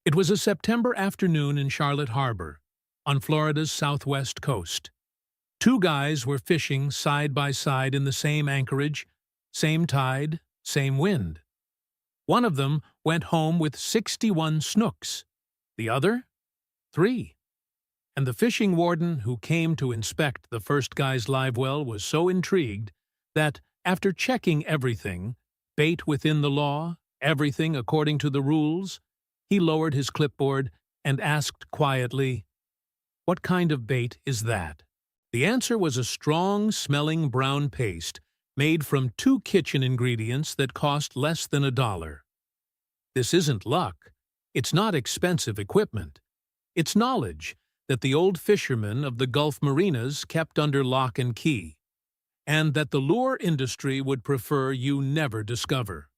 It was a September afternoon in Charlotte Harbor, on Florida's southwest coast. Two guys were fishing side by side in the same anchorage, same tide, same wind. One of them went home with 61 snooks, the other, 3. And the fishing warden who came to inspect the first guy's live well was so intrigued that, after checking everything, bait within the law, everything according to the rules, he lowered his clipboard and asked quietly, "What kind of bait is that?" The answer was a strong-smelling brown paste made from 2 kitchen ingredients that cost less than $1. This isn't luck. It's not expensive equipment. It's knowledge that the old fishermen of the Gulf marinas kept under lock and key, and that the lure industry would prefer you never discover.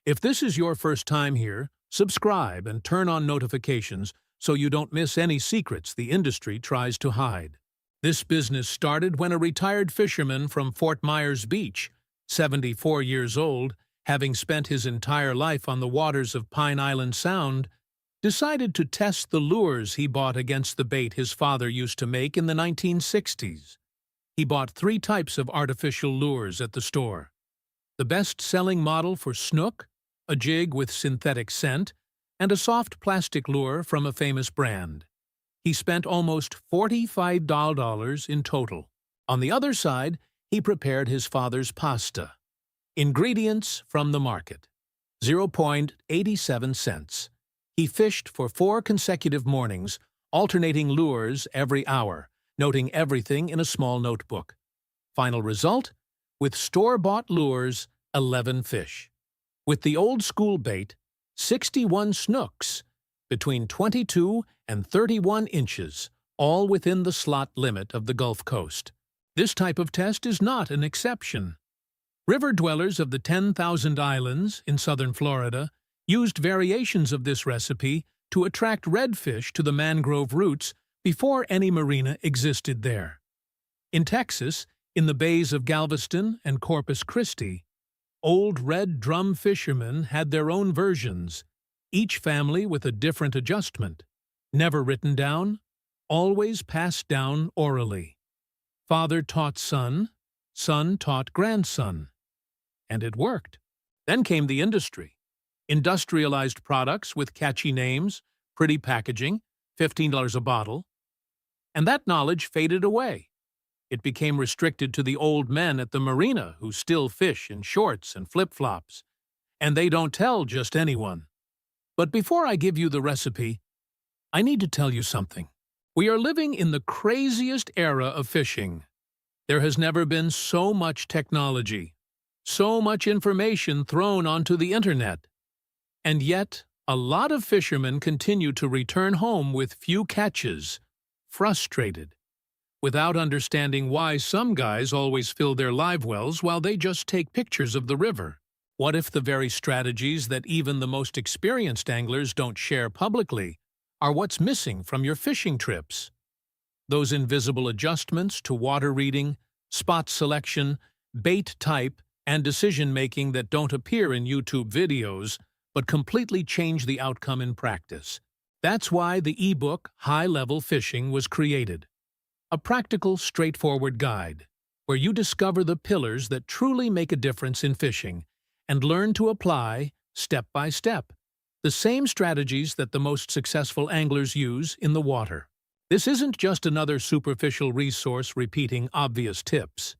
If this is your first time here, subscribe and turn on notifications so you don't miss any secrets the industry tries to hide. This business started when a retired fisherman from Fort Myers Beach, 74 years old, having spent his entire life on the waters of Pine Island Sound, decided to test the lures he bought against the bait his father used to make in the 1960s. He bought 3 types of artificial lures at the store. The best-selling model for Snook, a jig with synthetic scent, and a soft plastic lure from a famous brand. He spent almost $45 in total. On the other side, he prepared his father's pasta. Ingredients from the market: 0.87 cents. He fished for 4 consecutive mornings, alternating lures every hour, noting everything in a small notebook. Final result? With store-bought lures, 11 fish. With the old-school bait, 61 snooks, between 22 and 31 inches, all within the slot limit of the Gulf Coast. This type of test is not an exception. River dwellers of the 10,000 Islands in southern Florida used variations of this recipe to attract redfish to the mangrove roots before any marina existed there. In Texas, in the bays of Galveston and Corpus Christi, old red drum fishermen had their own versions, each family with a different adjustment, never written down, always passed down orally. Father taught son, son taught grandson. And it worked. Then came the industry. Industrialized products with catchy names, pretty packaging, $15 a bottle. And that knowledge faded away. It became restricted to the old men at the marina who still fish in shorts and flip-flops. And they don't tell just anyone. But before I give you the recipe, I need to tell you something. We are living in the craziest era of fishing. There has never been so much technology, so much information thrown onto the internet. And yet, a lot of fishermen continue to return home with few catches, frustrated, without understanding why some guys always fill their live wells while they just take pictures of the river. What if the very strategies that even the most experienced anglers don't share publicly are what's missing from your fishing trips? Those invisible adjustments to water reading, spot selection, bait type, and decision-making that don't appear in YouTube videos, but completely change the outcome in practice. That's why the ebook High Level Fishing was created. A practical, straightforward guide, where you discover the pillars that truly make a difference in fishing, and learn to apply, step by step, the same strategies that the most successful anglers use in the water. This isn't just another superficial resource repeating obvious tips.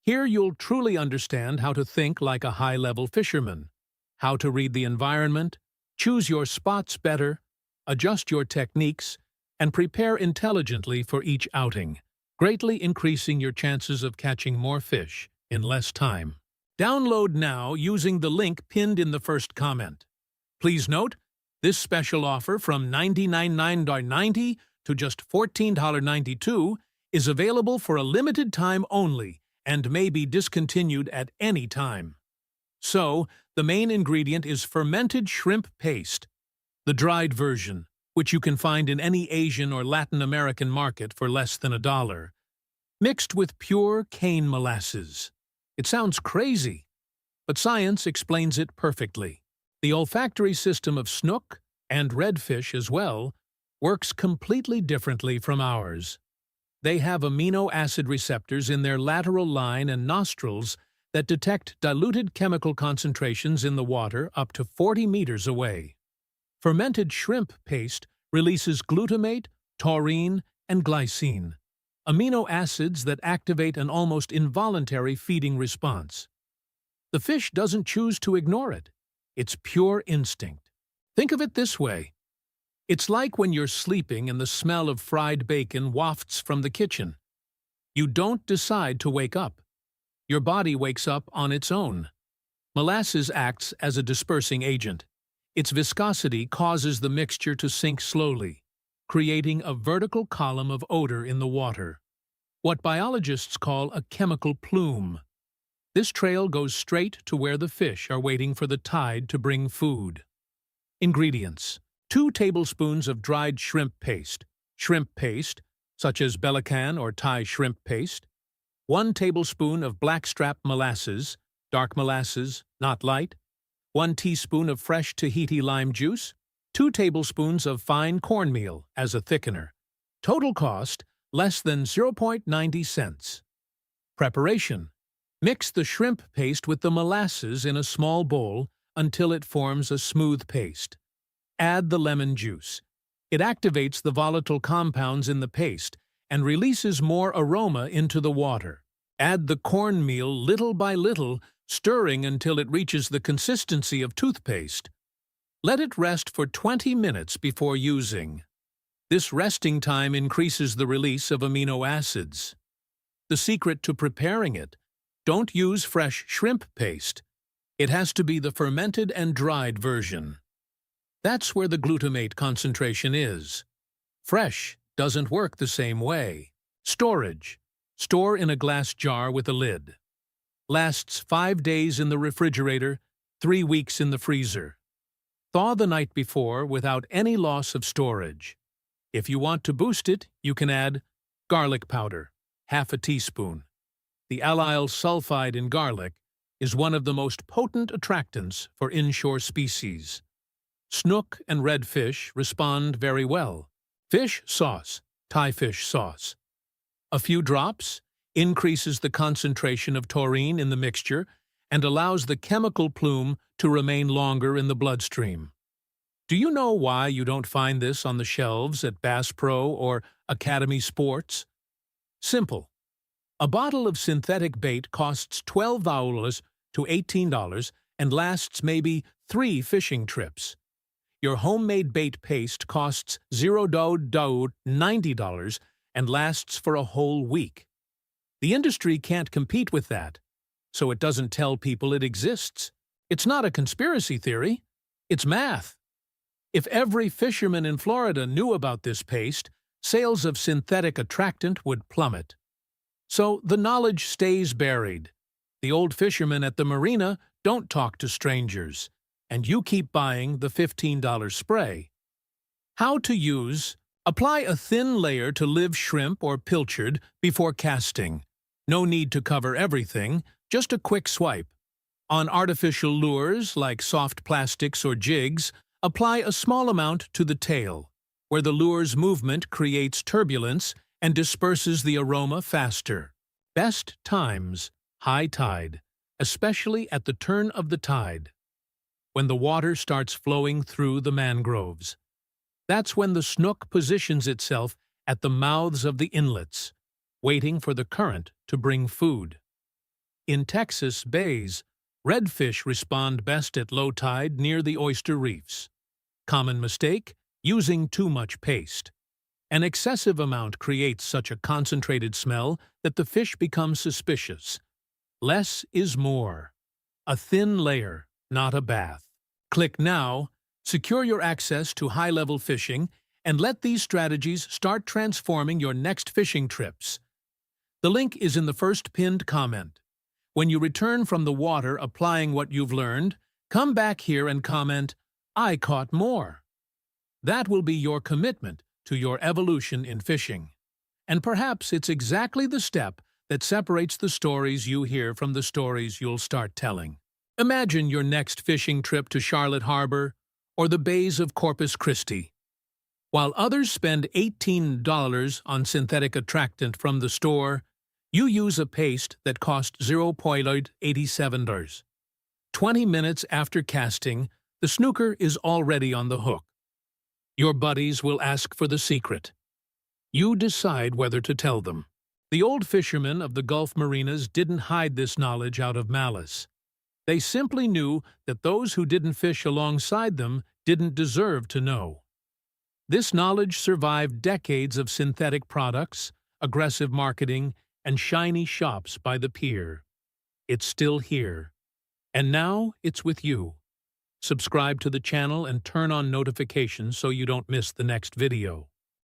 Here you'll truly understand how to think like a high-level fisherman, how to read the environment, choose your spots better, adjust your techniques, and prepare intelligently for each outing, greatly increasing your chances of catching more fish in less time. Download now using the link pinned in the first comment. Please note, this special offer from $99.90 to just $14.92 is available for a limited time only and may be discontinued at any time. So, the main ingredient is fermented shrimp paste, the dried version, which you can find in any Asian or Latin American market for less than $1, mixed with pure cane molasses. It sounds crazy, but science explains it perfectly. The olfactory system of snook, and redfish as well, works completely differently from ours. They have amino acid receptors in their lateral line and nostrils that detect diluted chemical concentrations in the water up to 40 meters away. Fermented shrimp paste releases glutamate, taurine, and glycine, amino acids that activate an almost involuntary feeding response. The fish doesn't choose to ignore it. It's pure instinct. Think of it this way. It's like when you're sleeping and the smell of fried bacon wafts from the kitchen. You don't decide to wake up. Your body wakes up on its own. Molasses acts as a dispersing agent. Its viscosity causes the mixture to sink slowly, creating a vertical column of odor in the water, what biologists call a chemical plume. This trail goes straight to where the fish are waiting for the tide to bring food. Ingredients: 2 tablespoons of dried shrimp paste, such as Belacan or Thai shrimp paste, 1 tablespoon of blackstrap molasses, dark molasses, not light, 1 teaspoon of fresh Tahiti lime juice, 2 tablespoons of fine cornmeal as a thickener. Total cost, less than 0.90 cents. Preparation: mix the shrimp paste with the molasses in a small bowl until it forms a smooth paste. Add the lemon juice. It activates the volatile compounds in the paste and releases more aroma into the water. Add the cornmeal little by little, stirring until it reaches the consistency of toothpaste. Let it rest for 20 minutes before using. This resting time increases the release of amino acids. The secret to preparing it: don't use fresh shrimp paste. It has to be the fermented and dried version. That's where the glutamate concentration is. Fresh doesn't work the same way. Storage: store in a glass jar with a lid. Lasts 5 days in the refrigerator, 3 weeks in the freezer. Thaw the night before without any loss of storage. If you want to boost it, you can add garlic powder, half a teaspoon. The allyl sulfide in garlic is one of the most potent attractants for inshore species. Snook and redfish respond very well. Fish sauce, Thai fish sauce. A few drops increases the concentration of taurine in the mixture and allows the chemical plume to remain longer in the bloodstream. Do you know why you don't find this on the shelves at Bass Pro or Academy Sports? Simple. A bottle of synthetic bait costs $12 to $18 and lasts maybe 3 fishing trips. Your homemade bait paste costs $90 and lasts for a whole week. The industry can't compete with that, so it doesn't tell people it exists. It's not a conspiracy theory. It's math. If every fisherman in Florida knew about this paste, sales of synthetic attractant would plummet. So the knowledge stays buried. The old fishermen at the marina don't talk to strangers, and you keep buying the $15 spray. How to use: apply a thin layer to live shrimp or pilchard before casting. No need to cover everything, just a quick swipe. On artificial lures like soft plastics or jigs, apply a small amount to the tail, where the lure's movement creates turbulence and disperses the aroma faster. Best times: high tide, especially at the turn of the tide, when the water starts flowing through the mangroves. That's when the snook positions itself at the mouths of the inlets, waiting for the current to bring food. In Texas bays, redfish respond best at low tide near the oyster reefs. Common mistake: using too much paste. An excessive amount creates such a concentrated smell that the fish become suspicious. Less is more. A thin layer, not a bath. Click now, secure your access to high-level fishing, and let these strategies start transforming your next fishing trips. The link is in the first pinned comment. When you return from the water applying what you've learned, come back here and comment, "I caught more." That will be your commitment to your evolution in fishing. And perhaps it's exactly the step that separates the stories you hear from the stories you'll start telling. Imagine your next fishing trip to Charlotte Harbor, or the bays of Corpus Christi. While others spend $18 on synthetic attractant from the store, you use a paste that costs $0.87. 20 minutes after casting, the snooker is already on the hook. Your buddies will ask for the secret. You decide whether to tell them. The old fishermen of the Gulf marinas didn't hide this knowledge out of malice. They simply knew that those who didn't fish alongside them didn't deserve to know. This knowledge survived decades of synthetic products, aggressive marketing, and shiny shops by the pier. It's still here. And now it's with you. Subscribe to the channel and turn on notifications so you don't miss the next video.